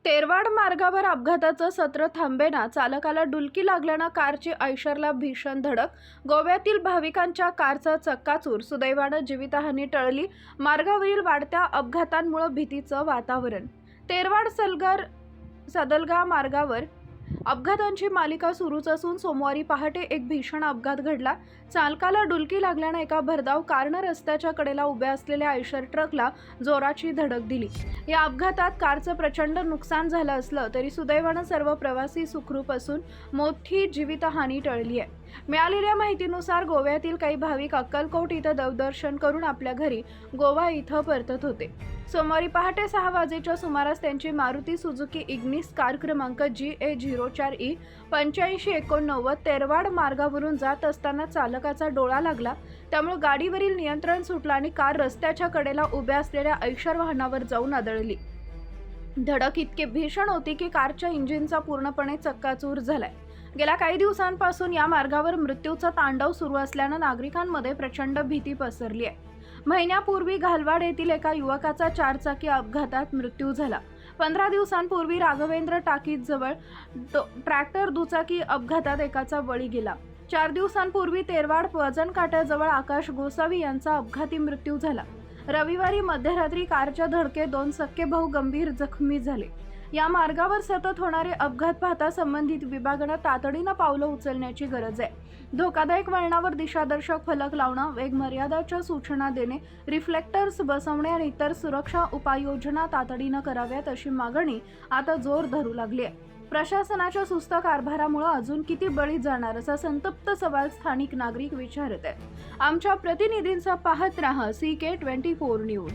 तेरवाड मार्गावर अपघाताचं सत्र थांबेना. चालकाला डुलकी लागल्यानं कारची आयशरला भीषण धडक. गोव्यातील भाविकांच्या कारचा चक्काचूर. सुदैवानं जीवितहानी टळली. मार्गावरील वाढत्या अपघातांमुळे भीतीचं वातावरण. तेरवाड सदलगा मार्गावर अपघातांची मालिका सुरूच असून सोमवारी पहाटे एक भीषण अपघात घडला. चालकाला डुलकी लागल्यानं एका भरधाव कारनं रस्त्याच्या कडेला उभ्या असलेल्या आयशर ट्रकला जोराची धडक दिली. या अपघातात कारचं प्रचंड नुकसान झालं असलं तरी सुदैवानं सर्व प्रवासी सुखरूप असून मोठी जीवितहानी टळली आहे. मिळालेल्या माहितीनुसार गोव्यातील काही भाविक अक्कलकोट इथं देवदर्शन करून आपल्या घरी गोवा इथं परतत होते. सोमवारी पहाटे 6 वाजेच्या सुमारास त्यांची मारुती सुझुकी इग्निस कार क्रमांक GA04E 8589 तेरवाड मार्गावरून जात असताना चालकाचा डोळा लागला. त्यामुळे गाडीवरील नियंत्रण सुटलं आणि कार रस्त्याच्या कडेला उभ्या असलेल्या आयशर वाहनावर जाऊन आदळली. धडक इतकी भीषण होती की कारच्या इंजिनचा पूर्णपणे चक्काचूर झालाय. गेल्या काही दिवसांपासून या मार्गावर मृत्यूचा तांडव सुरू असल्यानं नागरिकांमध्ये प्रचंड भीती पसरली आहे. महिन्यापूर्वी घालवाड येथील एका युवकाचा 4 चाकी अपघातात मृत्यू झाला. 15 दिवसांपूर्वी राघवेंद्र टाकीत जवळ ट्रॅक्टर दुचाकी अपघातात एकाचा बळी गेला. 4 दिवसांपूर्वी तेरवाड वजन काट्याजवळ आकाश गोसावी यांचा अपघाती मृत्यू झाला. रविवारी मध्यरात्री कारच्या धडकेत 2 सख्खे भाऊ गंभीर जखमी झाले. या मार्गावर सतत होणारे अपघात पाहता संबंधित विभागानं तातडीनं पावलं उचलण्याची गरज आहे. धोकादायक वळणावर दिशादर्शक फलक लावणं, वेग मर्यादाच्या सूचना देणे, रिफ्लेक्टर्स बसवणे आणि इतर सुरक्षा उपाययोजना तातडीनं कराव्यात अशी मागणी आता जोर धरू लागली आहे. प्रशासनाच्या सुस्त कारभारामुळे अजून किती बळी जाणार असा संतप्त सवाल स्थानिक नागरिक विचारत आहेत. आमच्या प्रतिनिधींचा पाहत राहा CK24 न्यूज.